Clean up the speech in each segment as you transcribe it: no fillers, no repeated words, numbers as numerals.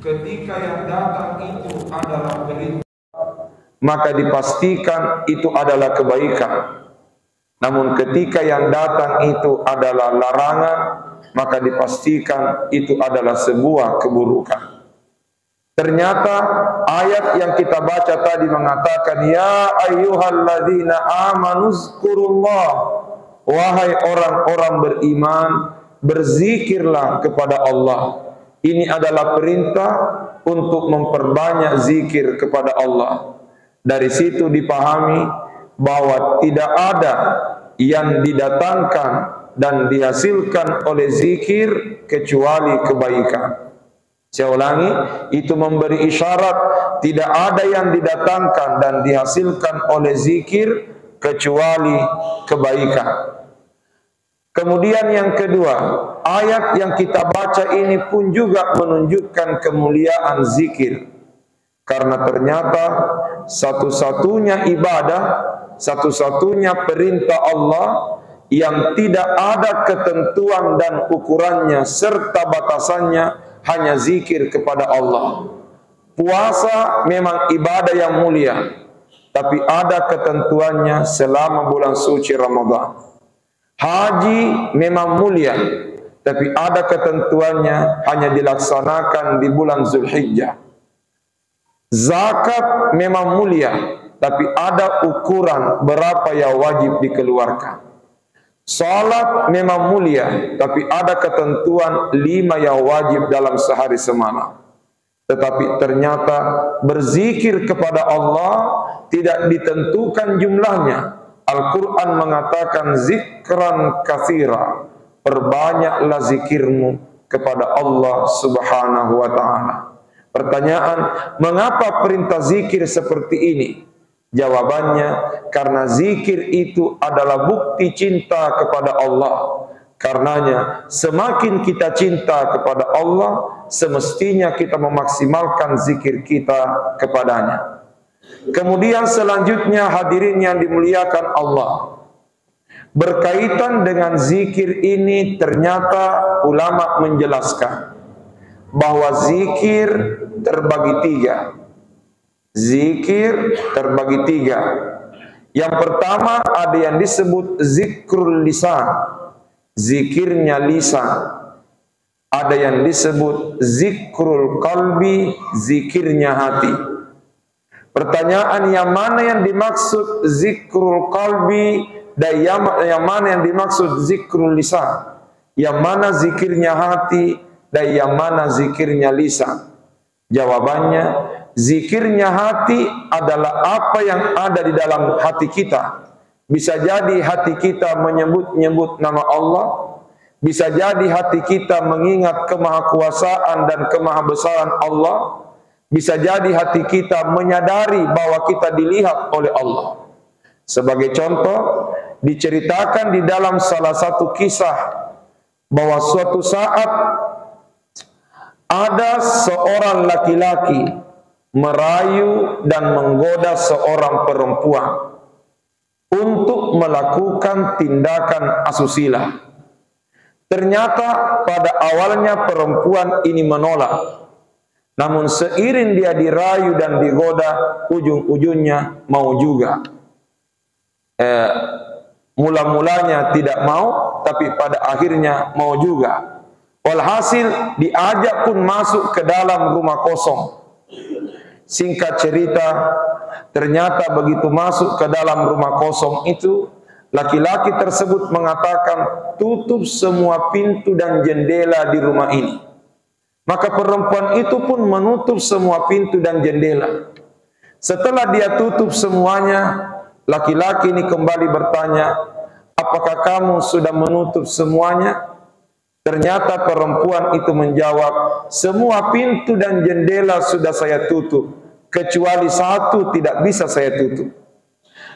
ketika yang datang itu adalah perintah, maka dipastikan itu adalah kebaikan. Namun ketika yang datang itu adalah larangan, maka dipastikan itu adalah sebuah keburukan. Ternyata ayat yang kita baca tadi mengatakan, ya ayyuhalladzina amanu zkurullah, wahai orang-orang beriman, berzikirlah kepada Allah. Ini adalah perintah untuk memperbanyak zikir kepada Allah. Dari situ dipahami bahwa tidak ada yang didatangkan dan dihasilkan oleh zikir kecuali kebaikan. Saya ulangi, itu memberi isyarat tidak ada yang didatangkan dan dihasilkan oleh zikir kecuali kebaikan. Kemudian yang kedua, ayat yang kita baca ini pun juga menunjukkan kemuliaan zikir. Karena ternyata satu-satunya ibadah, satu-satunya perintah Allah yang tidak ada ketentuan dan ukurannya serta batasannya hanya zikir kepada Allah. Puasa memang ibadah yang mulia, tapi ada ketentuannya selama bulan suci Ramadan. Haji memang mulia, tapi ada ketentuannya hanya dilaksanakan di bulan Zulhijjah. Zakat memang mulia, tapi ada ukuran berapa yang wajib dikeluarkan. Salat memang mulia, tapi ada ketentuan 5 yang wajib dalam sehari semalam. Tetapi ternyata berzikir kepada Allah tidak ditentukan jumlahnya. Al-Quran mengatakan zikran katsira, perbanyaklah zikirmu kepada Allah subhanahu wa ta'ala. Pertanyaan, mengapa perintah zikir seperti ini? Jawabannya, karena zikir itu adalah bukti cinta kepada Allah. Karenanya, semakin kita cinta kepada Allah, semestinya kita memaksimalkan zikir kita kepadanya. Kemudian selanjutnya hadirin yang dimuliakan Allah, berkaitan dengan zikir ini ternyata ulama menjelaskan bahwa zikir terbagi 3. Zikir terbagi 3. Yang pertama ada yang disebut zikrul lisan, zikirnya lisan. Ada yang disebut zikrul qalbi, zikirnya hati. Pertanyaan, yang mana yang dimaksud zikrul qalbi dan yang mana yang dimaksud zikrul lisan? Yang mana zikirnya hati dan yang mana zikirnya lisan? Jawabannya, zikirnya hati adalah apa yang ada di dalam hati kita. Bisa jadi hati kita menyebut-nyebut nama Allah, bisa jadi hati kita mengingat kemahakuasaan dan kemahabesaran Allah, bisa jadi hati kita menyadari bahwa kita dilihat oleh Allah. Sebagai contoh, diceritakan di dalam salah satu kisah bahwa suatu saat ada seorang laki-laki merayu dan menggoda seorang perempuan untuk melakukan tindakan asusila. Ternyata pada awalnya perempuan ini menolak. Namun seiring dia dirayu dan digoda, ujung-ujungnya mau juga. Mula-mulanya tidak mau, tapi pada akhirnya mau juga. Walhasil diajak pun masuk ke dalam rumah kosong. Singkat cerita, ternyata begitu masuk ke dalam rumah kosong itu, laki-laki tersebut mengatakan, tutup semua pintu dan jendela di rumah ini. Maka perempuan itu pun menutup semua pintu dan jendela. Setelah dia tutup semuanya, laki-laki ini kembali bertanya, apakah kamu sudah menutup semuanya? Ternyata perempuan itu menjawab, semua pintu dan jendela sudah saya tutup, kecuali satu tidak bisa saya tutup.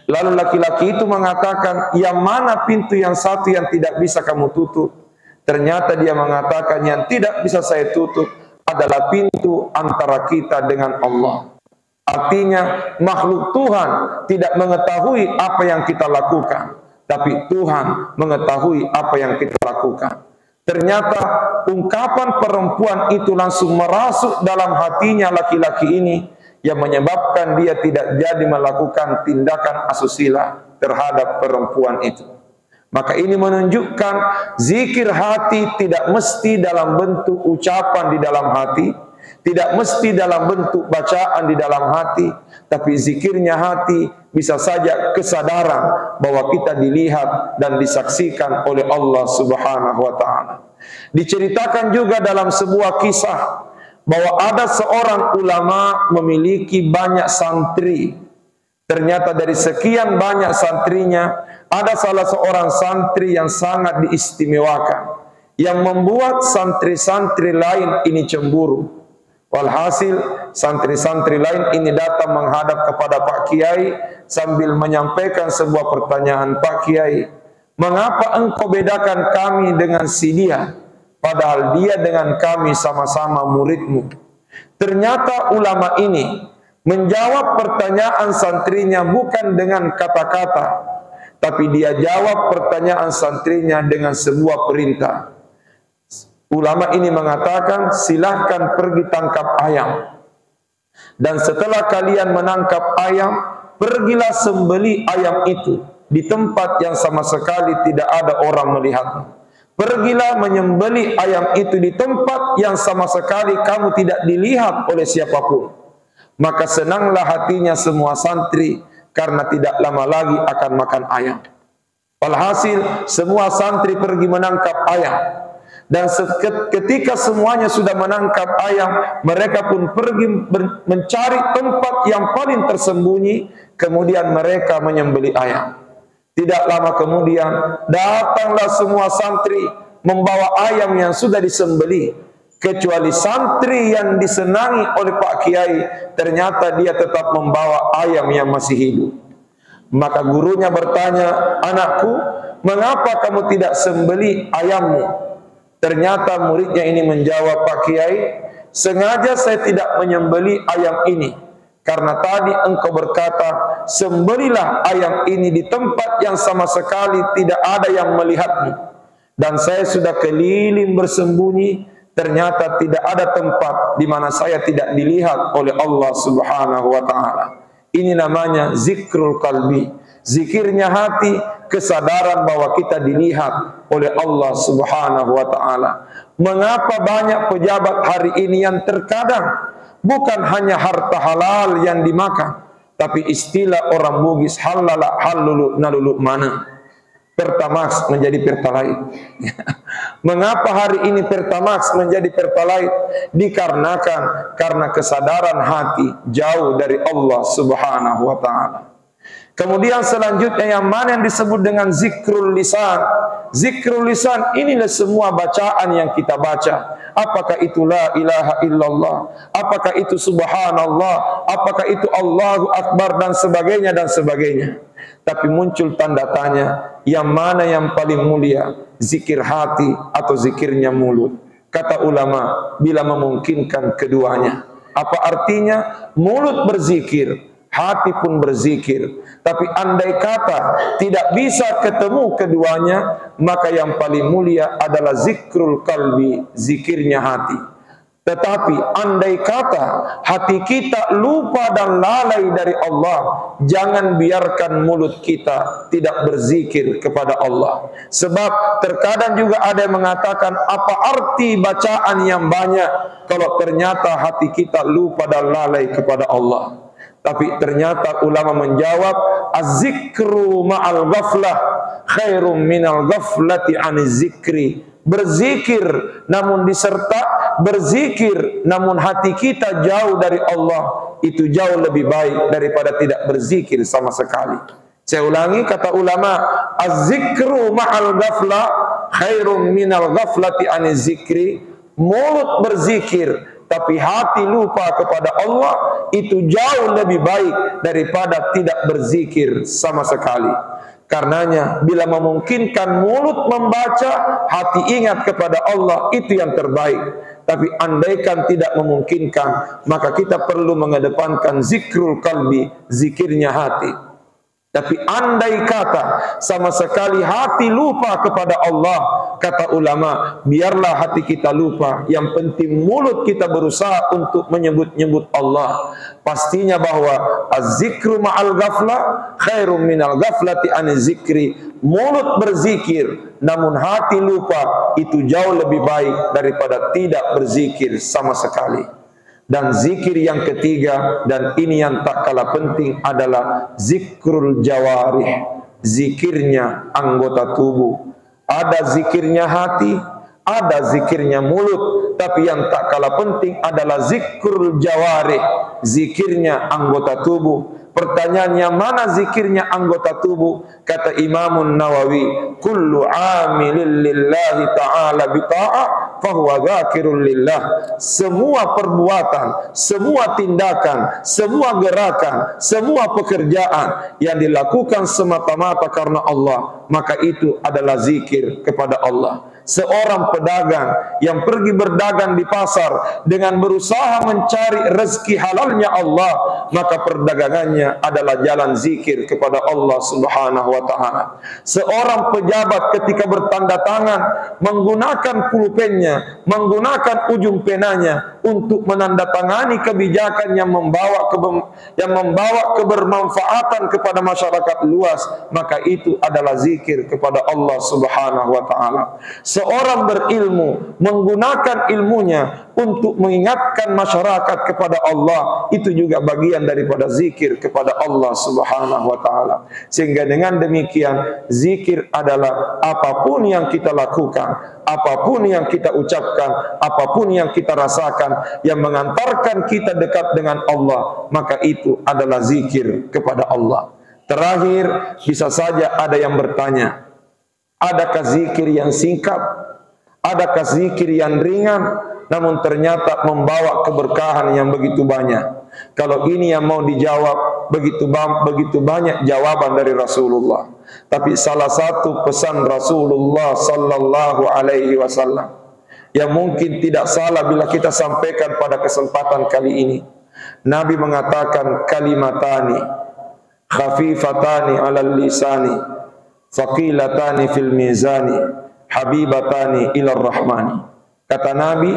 Lalu laki-laki itu mengatakan, yang mana pintu yang satu yang tidak bisa kamu tutup? Ternyata dia mengatakan, yang tidak bisa saya tutup adalah pintu antara kita dengan Allah. Artinya makhluk Tuhan tidak mengetahui apa yang kita lakukan, tapi Tuhan mengetahui apa yang kita lakukan. Ternyata ungkapan perempuan itu langsung merasuk dalam hatinya laki-laki ini, yang menyebabkan dia tidak jadi melakukan tindakan asusila terhadap perempuan itu. Maka ini menunjukkan zikir hati tidak mesti dalam bentuk ucapan di dalam hati, tidak mesti dalam bentuk bacaan di dalam hati, tapi zikirnya hati bisa saja kesadaran bahwa kita dilihat dan disaksikan oleh Allah Subhanahu wa taala. Diceritakan juga dalam sebuah kisah bahwa ada seorang ulama memiliki banyak santri. Ternyata dari sekian banyak santrinya, ada salah seorang santri yang sangat diistimewakan, yang membuat santri-santri lain ini cemburu. Walhasil santri-santri lain ini datang menghadap kepada Pak Kiai sambil menyampaikan sebuah pertanyaan. Pak Kiai, mengapa engkau bedakan kami dengan si dia, padahal dia dengan kami sama-sama muridmu? Ternyata ulama ini menjawab pertanyaan santrinya bukan dengan kata-kata, tapi dia jawab pertanyaan santrinya dengan sebuah perintah. Ulama ini mengatakan, silahkan pergi tangkap ayam, dan setelah kalian menangkap ayam, pergilah sembeli ayam itu di tempat yang sama sekali tidak ada orang melihatmu. Pergilah menyembeli ayam itu di tempat yang sama sekali kamu tidak dilihat oleh siapapun. Maka senanglah hatinya semua santri, karena tidak lama lagi akan makan ayam. Walhasil semua santri pergi menangkap ayam, dan ketika semuanya sudah menangkap ayam, mereka pun pergi mencari tempat yang paling tersembunyi, kemudian mereka menyembeli ayam. Tidak lama kemudian datanglah semua santri membawa ayam yang sudah disembeli, kecuali santri yang disenangi oleh Pak Kiai, ternyata dia tetap membawa ayam yang masih hidup. Maka gurunya bertanya, anakku, mengapa kamu tidak sembeli ayammu? Ternyata muridnya ini menjawab, Pak Kiai, sengaja saya tidak menyembeli ayam ini, karena tadi engkau berkata, sembelilah ayam ini di tempat yang sama sekali tidak ada yang melihatmu. Dan saya sudah keliling bersembunyi, ternyata tidak ada tempat di mana saya tidak dilihat oleh Allah Subhanahu wa taala. Ini namanya zikrul qalbi, zikirnya hati, kesadaran bahwa kita dilihat oleh Allah Subhanahu wa taala. Mengapa banyak pejabat hari ini yang terkadang bukan hanya harta halal yang dimakan, tapi istilah orang Bugis halala halulu nalulu mana, Pertamax menjadi Pertalite. Mengapa hari ini Pertamax menjadi Pertalite? Dikarenakan karena kesadaran hati jauh dari Allah Subhanahu wa taala. Kemudian selanjutnya yang mana yang disebut dengan zikrul lisan? Zikrul lisan inilah semua bacaan yang kita baca. Apakah itu la ilaha illallah? Apakah itu subhanallah? Apakah itu Allahu Akbar dan sebagainya dan sebagainya. Tapi muncul tanda tanya, yang mana yang paling mulia, zikir hati atau zikirnya mulut? Kata ulama, bila memungkinkan keduanya. Apa artinya? Mulut berzikir, hati pun berzikir. Tapi andai kata tidak bisa ketemu keduanya, maka yang paling mulia adalah zikrul qalbi, zikirnya hati. Tetapi andai kata hati kita lupa dan lalai dari Allah, jangan biarkan mulut kita tidak berzikir kepada Allah. Sebab terkadang juga ada yang mengatakan, apa arti bacaan yang banyak kalau ternyata hati kita lupa dan lalai kepada Allah. Tapi ternyata ulama menjawab, az-zikru ma'al ghaflah khairum minal ghaflati aniz zikri. Berzikir namun berzikir namun hati kita jauh dari Allah, itu jauh lebih baik daripada tidak berzikir sama sekali. Saya ulangi kata ulama, az-zikru ma'al ghaflah khairum minal ghaflati aniz zikri. Mulut berzikir tapi hati lupa kepada Allah, itu jauh lebih baik daripada tidak berzikir sama sekali. Karenanya bila memungkinkan mulut membaca, hati ingat kepada Allah, itu yang terbaik. Tapi andaikan tidak memungkinkan, maka kita perlu mengedepankan zikrul qalbi, zikirnya hati. Tapi andai kata sama sekali hati lupa kepada Allah, kata ulama, biarlah hati kita lupa, yang penting mulut kita berusaha untuk menyebut-nyebut Allah. Pastinya bahwa az-zikru ma'al ghaflah khairum minal ghaflati an zikri. Mulut berzikir namun hati lupa, itu jauh lebih baik daripada tidak berzikir sama sekali. Dan zikir yang ketiga, dan ini yang tak kalah penting, adalah zikrul jawarih, zikirnya anggota tubuh. Ada zikirnya hati, ada zikirnya mulut, tapi yang tak kalah penting adalah zikrul jawarih, zikirnya anggota tubuh. Pertanyaannya, mana zikirnya anggota tubuh? Kata Imamun Nawawi, kullu amilin lillahi ta'ala bita'ah fahuwa dzakirun lillah. Semua perbuatan, semua tindakan, semua gerakan, semua pekerjaan yang dilakukan semata-mata karena Allah, maka itu adalah zikir kepada Allah. Seorang pedagang yang pergi berdagang di pasar dengan berusaha mencari rezeki halalnya Allah, maka perdagangannya adalah jalan zikir kepada Allah Subhanahu wa ta'ala. Seorang pejabat ketika bertanda tangan menggunakan pulpennya, menggunakan ujung penanya untuk menandatangani kebijakan yang membawa kebermanfaatan kepada masyarakat luas, maka itu adalah zikir kepada Allah Subhanahu wa ta'ala. Seorang berilmu menggunakan ilmunya untuk mengingatkan masyarakat kepada Allah, itu juga bagian daripada zikir kepada Allah Subhanahu wa ta'ala. Sehingga dengan demikian, zikir adalah apapun yang kita lakukan, apapun yang kita ucapkan, apapun yang kita rasakan yang mengantarkan kita dekat dengan Allah, maka itu adalah zikir kepada Allah. Terakhir, bisa saja ada yang bertanya, adakah zikir yang singkat? Adakah zikir yang ringan namun ternyata membawa keberkahan yang begitu banyak? Kalau ini yang mau dijawab, begitu banyak jawaban dari Rasulullah. Tapi salah satu pesan Rasulullah sallallahu alaihi wasallam yang mungkin tidak salah bila kita sampaikan pada kesempatan kali ini, Nabi mengatakan, kalimatani khafifatani alal lisani faqilatani fil mizani habibatani ilar rahmani. Kata Nabi,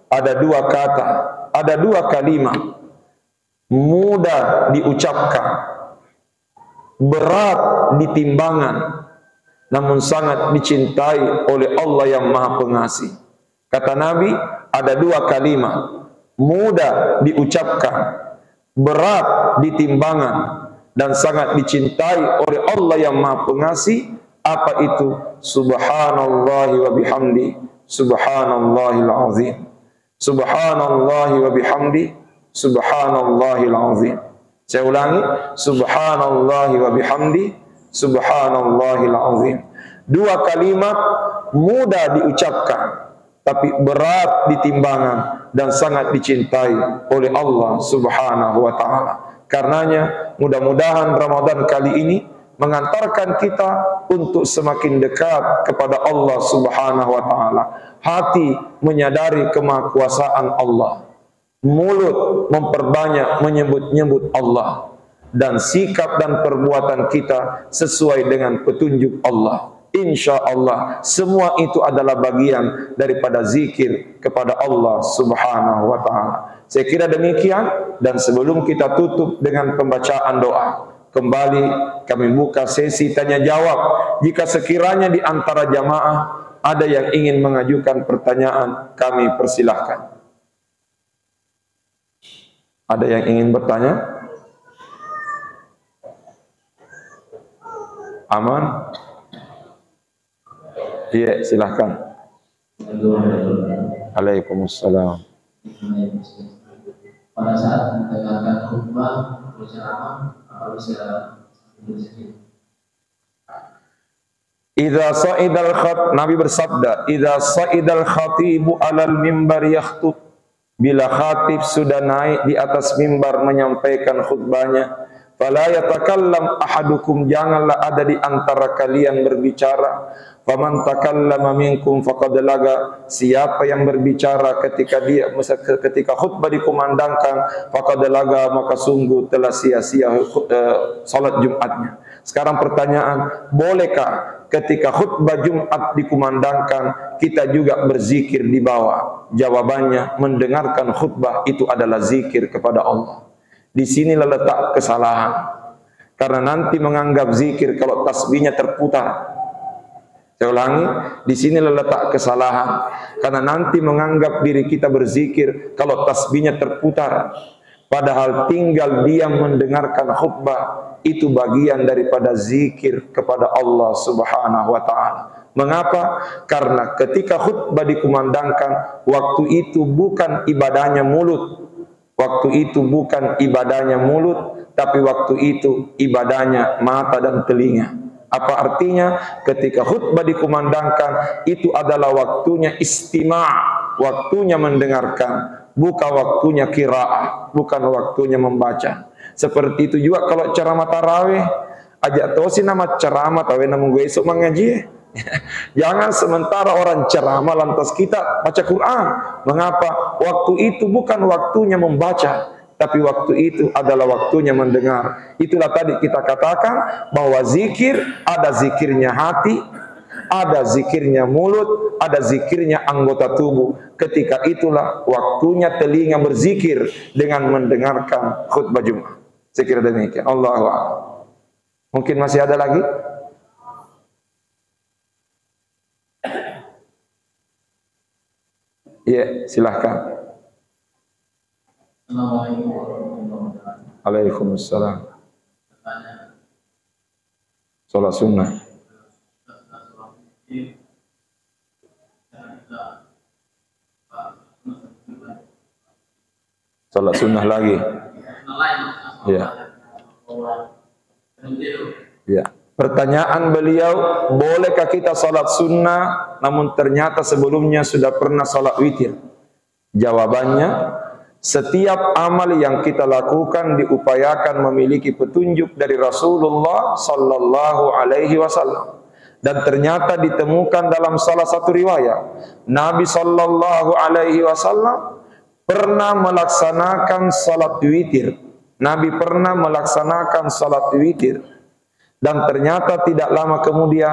ada dua kata, ada dua kalimat, mudah diucapkan, berat di timbangan, namun sangat dicintai oleh Allah yang Maha Pengasih. Kata Nabi, ada dua kalimat, mudah diucapkan, berat di timbangan, dan sangat dicintai oleh Allah yang Maha Pengasih. Apa itu? Subhanallahi wa bihamdi, subhanallahil azim. Subhanallahi wa bihamdi, subhanallahil azim. Saya ulangi, subhanallahi wa bihamdi, subhanallahil azim. Dua kalimat mudah diucapkan, tapi berat di timbangan dan sangat dicintai oleh Allah Subhanahu wa ta'ala. Karenanya mudah-mudahan Ramadan kali ini mengantarkan kita untuk semakin dekat kepada Allah Subhanahu wa ta'ala. Hati menyadari kemahakuasaan Allah, mulut memperbanyak menyebut-nyebut Allah, dan sikap dan perbuatan kita sesuai dengan petunjuk Allah. Insya Allah semua itu adalah bagian daripada zikir kepada Allah Subhanahu wa ta'ala. Saya kira demikian, dan sebelum kita tutup dengan pembacaan doa, kembali kami buka sesi tanya jawab. Jika sekiranya di antara jamaah ada yang ingin mengajukan pertanyaan, kami persilahkan. Ada yang ingin bertanya? Aman? Iya, silahkan. Waalaikumsalam. Pada saat mendengarkan khutbah berceramah, apa bisa sedikit? Nabi bersabda, idza sa'idal khatibu 'alal mimbar yakhtub. Bila khatib sudah naik di atas mimbar menyampaikan khutbahnya, fala yatakallam ahadukum, janganlah ada di antara kalian berbicara. Faman takallama minkum faqad laga, siapa yang berbicara ketika khutbah dikumandangkan, faqad laga, maka sungguh telah sia-sia salat Jumatnya. Sekarang pertanyaan, bolehkah ketika khutbah Jumat dikumandangkan, kita juga berzikir di bawah? Jawabannya, mendengarkan khutbah itu adalah zikir kepada Allah. Di sinilah letak kesalahan. Karena nanti menganggap zikir kalau tasbihnya terputar. Saya ulangi, di sinilah letak kesalahan. Karena nanti menganggap diri kita berzikir kalau tasbihnya terputar. Padahal tinggal diam mendengarkan khutbah itu bagian daripada zikir kepada Allah Subhanahu wa taala. Mengapa? Karena ketika khutbah dikumandangkan, waktu itu bukan ibadahnya mulut. Waktu itu bukan ibadahnya mulut, tapi waktu itu ibadahnya mata dan telinga. Apa artinya? Ketika khutbah dikumandangkan, itu adalah waktunya istima', waktunya mendengarkan, bukan waktunya qiraah, bukan waktunya membaca. Seperti itu juga kalau ceramah tarawih, ajak tahu sih nama ceramah tahu namun gue esok mengaji. Jangan sementara orang ceramah lantas kita baca Quran. Mengapa? Waktu itu bukan waktunya membaca, tapi waktu itu adalah waktunya mendengar. Itulah tadi kita katakan bahwa zikir ada zikirnya hati, ada zikirnya mulut, ada zikirnya anggota tubuh. Ketika itulah waktunya telinga berzikir dengan mendengarkan khutbah Jumat. Saya kira demikian. Allahu a'lam. Mungkin masih ada lagi? Ya, silahkan. Assalamualaikum warahmatullahi wabarakatuh. Waalaikumsalam. Salat sunnah. Salat sunnah lagi. Ya. Ya. Pertanyaan beliau, bolehkah kita salat sunnah namun ternyata sebelumnya sudah pernah salat witir? Jawabannya, setiap amal yang kita lakukan diupayakan memiliki petunjuk dari Rasulullah sallallahu alaihi wasallam. Dan ternyata ditemukan dalam salah satu riwayat, Nabi sallallahu alaihi wasallam pernah melaksanakan salat witir. Nabi pernah melaksanakan salat witir. Dan ternyata tidak lama kemudian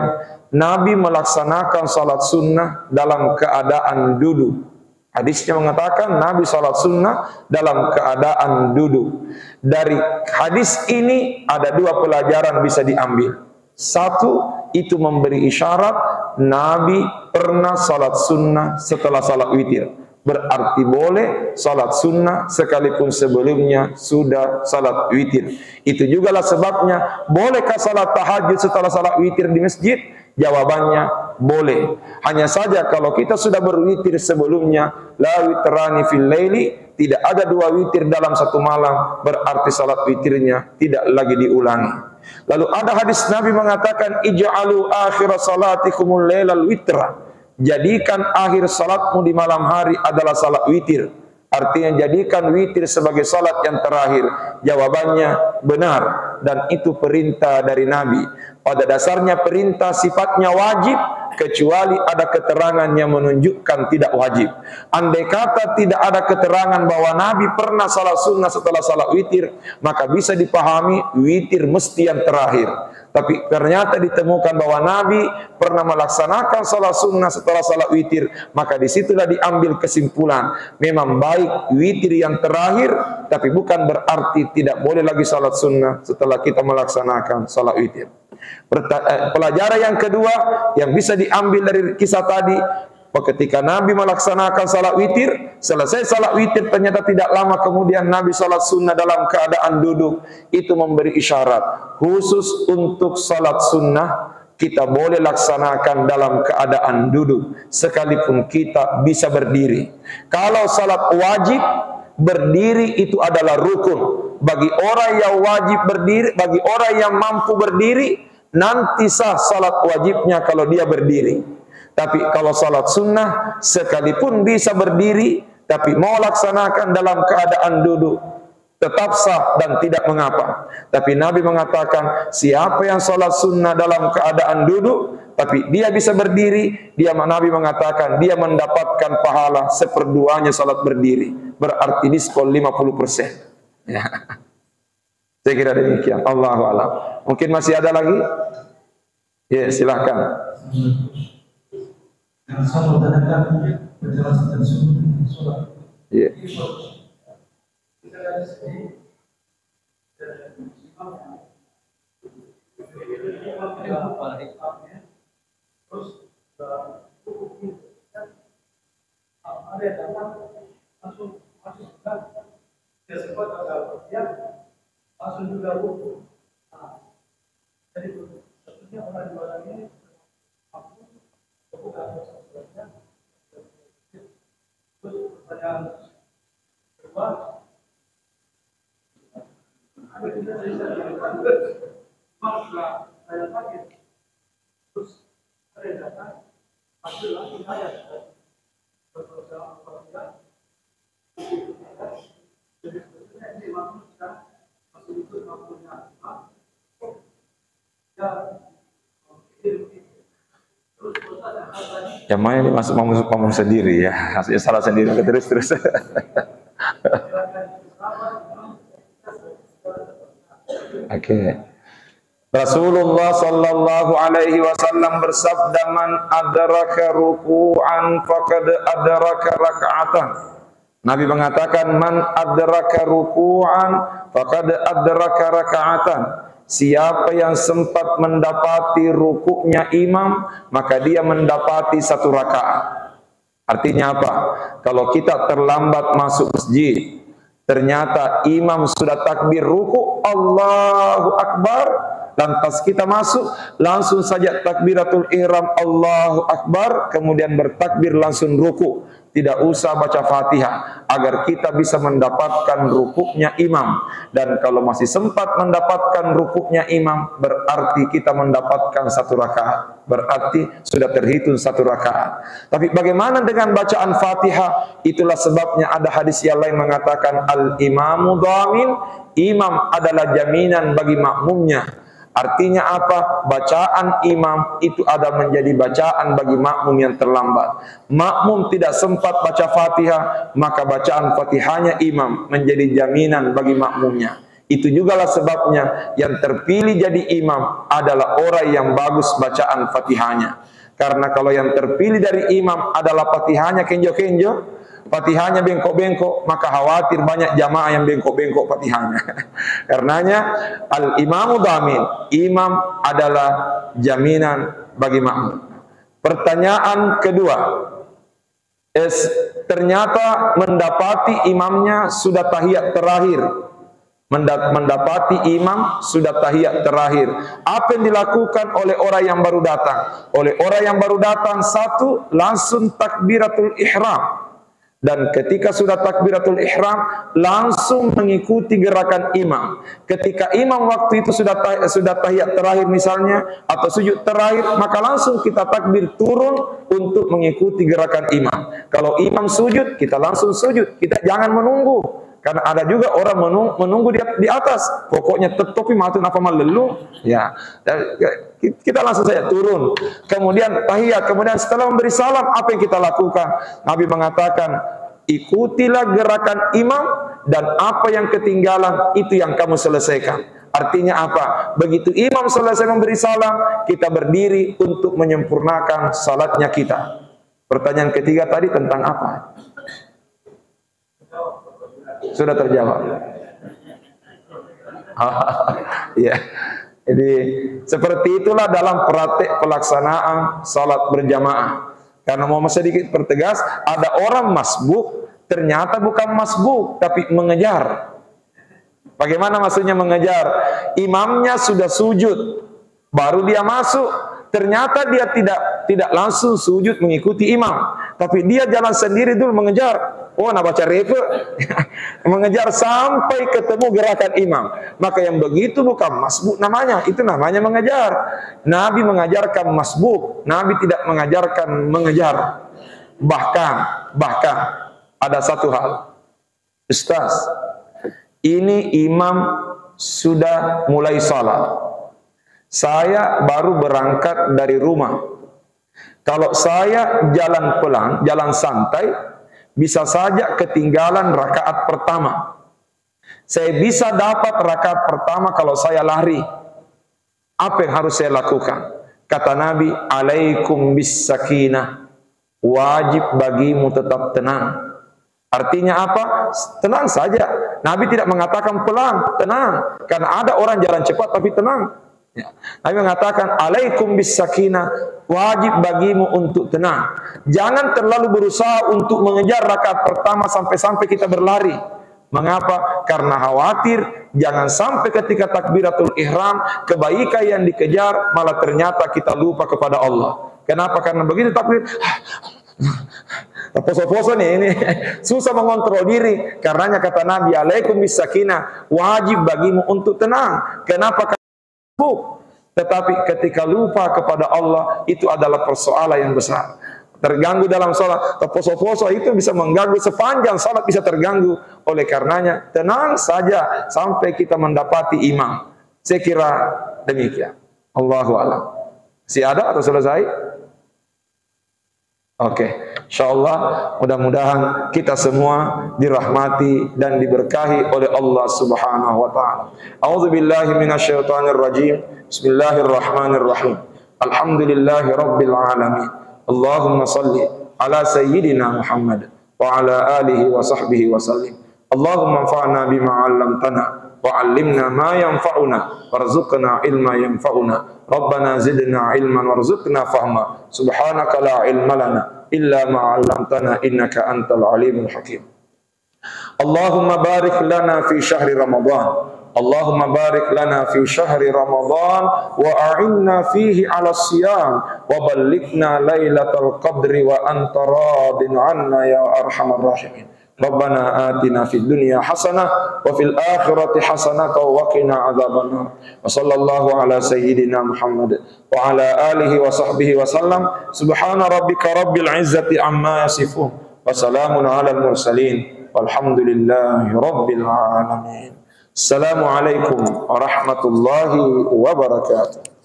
Nabi melaksanakan salat sunnah dalam keadaan duduk. Hadisnya mengatakan Nabi salat sunnah dalam keadaan duduk. Dari hadis ini ada dua pelajaran bisa diambil. Satu, itu memberi isyarat Nabi pernah salat sunnah setelah salat witir. Berarti boleh salat sunnah sekalipun sebelumnya sudah salat witir. Itu jugalah sebabnya, bolehkah salat tahajud setelah salat witir di masjid? Jawabannya boleh. Hanya saja kalau kita sudah berwitir sebelumnya, la witrani fil laili, tidak ada dua witir dalam satu malam, berarti salat witirnya tidak lagi diulangi. Lalu ada hadis Nabi mengatakan, ij'alu akhir salatikumul lailal witra. Jadikan akhir salatmu di malam hari adalah salat witir. Artinya jadikan witir sebagai salat yang terakhir. Jawabannya benar, dan itu perintah dari Nabi. Pada dasarnya perintah sifatnya wajib, kecuali ada keterangan yang menunjukkan tidak wajib. Andai kata tidak ada keterangan bahwa Nabi pernah salat sunnah setelah salat witir, maka bisa dipahami witir mesti yang terakhir. Tapi ternyata ditemukan bahwa Nabi pernah melaksanakan salat sunnah setelah salat witir, maka disitulah diambil kesimpulan, memang baik witir yang terakhir, tapi bukan berarti tidak boleh lagi salat sunnah setelah kita melaksanakan salat witir. Pelajaran yang kedua yang bisa diambil dari kisah tadi, ketika Nabi melaksanakan salat witir, selesai salat witir ternyata tidak lama kemudian Nabi salat sunnah dalam keadaan duduk. Itu memberi isyarat khusus untuk salat sunnah kita boleh laksanakan dalam keadaan duduk sekalipun kita bisa berdiri. Kalau salat wajib, berdiri itu adalah rukun. Bagi orang yang wajib berdiri, bagi orang yang mampu berdiri, nanti sah salat wajibnya kalau dia berdiri. Tapi kalau salat sunnah, sekalipun bisa berdiri, tapi mau laksanakan dalam keadaan duduk, tetap sah dan tidak mengapa. Tapi Nabi mengatakan, siapa yang salat sunnah dalam keadaan duduk, tapi dia bisa berdiri, Nabi mengatakan, dia mendapatkan pahala seperduanya salat berdiri. Berarti diskon 50%. Ya. Saya kira demikian. Allahu a'lam. Mungkin masih ada lagi? Ya, silakan. Ya. Yang mana ini masuk ngomong sendiri ya, hasilnya salah sendiri terus. Oke. Rasulullah sallallahu alaihi wasallam bersabda, man adraka ruku'an faqad adraka raka'atan. Nabi mengatakan, man adraka ruku'an faqad adraka raka'atan. Siapa yang sempat mendapati rukuknya imam, maka dia mendapati satu rakaat. Artinya apa? Kalau kita terlambat masuk masjid, ternyata imam sudah takbir ruku, Allahu Akbar, lantas kita masuk, langsung saja takbiratul ihram, Allahu Akbar, kemudian bertakbir langsung ruku. Tidak usah baca Fatihah, agar kita bisa mendapatkan rukuknya imam. Dan kalau masih sempat mendapatkan rukuknya imam, berarti kita mendapatkan satu rakaat. Berarti sudah terhitung satu rakaat. Tapi bagaimana dengan bacaan Fatihah? Itulah sebabnya ada hadis yang lain mengatakan, al-imamu dhamin, imam adalah jaminan bagi makmumnya. Artinya apa? Bacaan imam itu ada menjadi bacaan bagi makmum yang terlambat. Makmum tidak sempat baca Fatihah, maka bacaan Fatihahnya imam menjadi jaminan bagi makmumnya. Itu jugalah sebabnya yang terpilih jadi imam adalah orang yang bagus bacaan Fatihahnya. Karena kalau yang terpilih dari imam adalah Fatihahnya kenjo-kenjo, Fatihahnya bengkok-bengkok, maka khawatir banyak jamaah yang bengkok-bengkok Fatihahnya. Karenanya al-imamu dhamin, imam adalah jaminan bagi makmum. Pertanyaan kedua, ternyata mendapati imamnya sudah tahiyat terakhir. Mendapati imam sudah tahiyat terakhir. Apa yang dilakukan oleh orang yang baru datang? Oleh orang yang baru datang, satu, langsung takbiratul ihram. Dan ketika sudah takbiratul ihram, langsung mengikuti gerakan imam. Ketika imam waktu itu sudah tahiyat terakhir misalnya, atau sujud terakhir, maka langsung kita takbir turun untuk mengikuti gerakan imam. Kalau imam sujud, kita langsung sujud. Kita jangan menunggu. Karena ada juga orang menunggu di atas. Pokoknya topi matun apa melelu, ya. Kita langsung saja turun. Kemudian tahiyat, kemudian setelah memberi salam, apa yang kita lakukan? Nabi mengatakan, ikutilah gerakan imam dan apa yang ketinggalan itu yang kamu selesaikan. Artinya apa? Begitu imam selesai memberi salam, kita berdiri untuk menyempurnakan salatnya kita. Pertanyaan ketiga tadi tentang apa? Sudah terjawab. Ya. Jadi seperti itulah dalam praktek pelaksanaan salat berjamaah. Karena mau sedikit pertegas, ada orang masbuk, ternyata bukan masbuk tapi mengejar. Bagaimana maksudnya mengejar? Imamnya sudah sujud, baru dia masuk. Ternyata dia tidak langsung sujud mengikuti imam, tapi dia jalan sendiri dulu mengejar. Oh, nak baca refe, mengejar sampai ketemu gerakan imam. Maka yang begitu bukan masbuk namanya, itu namanya mengejar. Nabi mengajarkan masbuk, Nabi tidak mengajarkan mengejar. Bahkan ada satu hal, Ustaz, ini imam sudah mulai salat. Saya baru berangkat dari rumah. Kalau saya jalan pelan, jalan santai, bisa saja ketinggalan rakaat pertama. Saya bisa dapat rakaat pertama kalau saya lari. Apa yang harus saya lakukan? Kata Nabi, alaikum bis sakinah, wajib bagimu tetap tenang. Artinya apa? Tenang saja. Nabi tidak mengatakan pelan, tenang. Karena ada orang jalan cepat tapi tenang. Ya. Nabi mengatakan alaikum bis sakinah, wajib bagimu untuk tenang. Jangan terlalu berusaha untuk mengejar rakaat pertama sampai kita berlari. Mengapa? Karena khawatir jangan sampai ketika takbiratul ihram kebaikan yang dikejar malah ternyata kita lupa kepada Allah. Kenapa? Karena begitu takbir poso-poso nih, ini susah mengontrol diri. Karenanya kata Nabi alaikum bis sakinah, wajib bagimu untuk tenang. Kenapa? Tetapi ketika lupa kepada Allah, itu adalah persoalan yang besar. Terganggu dalam salat, poso-poso itu bisa mengganggu sepanjang salat, bisa terganggu. Oleh karenanya tenang saja sampai kita mendapati imam. Saya kira demikian. Allahu a'lam. Si ada atau selesai? Oke, insyaallah mudah-mudahan kita semua dirahmati dan diberkahi oleh Allah Subhanahu wa taala. A'udzubillahi minasyaitonir rajim. Bismillahirrahmanirrahim. Alhamdulillahirabbil alamin. Allahumma salli ala sayyidina Muhammad wa ala alihi wa sahbihi wa sallim. Allahumma anfa'na bima 'allamtana wa 'allimna ma yanfa'una warzuqna ilma yanfa'una. Rabbana zidna ilman warzuqna fahma. Subhanaka la ilma lana illa ma 'allamtana innaka antal alimul hakim. Allahumma barik lana fi syahri Ramadan. Allahumma barik lana fi syahri Ramadan wa a'inna fihi 'ala siyam wa ballighna lailatal qadri wa anta radin 'anna ya arhamar rahimin. Rabbana atina fid dunya hasanah wa fil akhirati hasanah wa qina adzabannar. Wa sallallahu ala sayyidina Muhammad wa ala alihi wa sahbihi wa sallam. Subhana rabbika rabbil izzati amma yasifun wa salamun alal mursalin walhamdulillahi rabbil alamin. Assalamualaikum warahmatullahi wabarakatuh.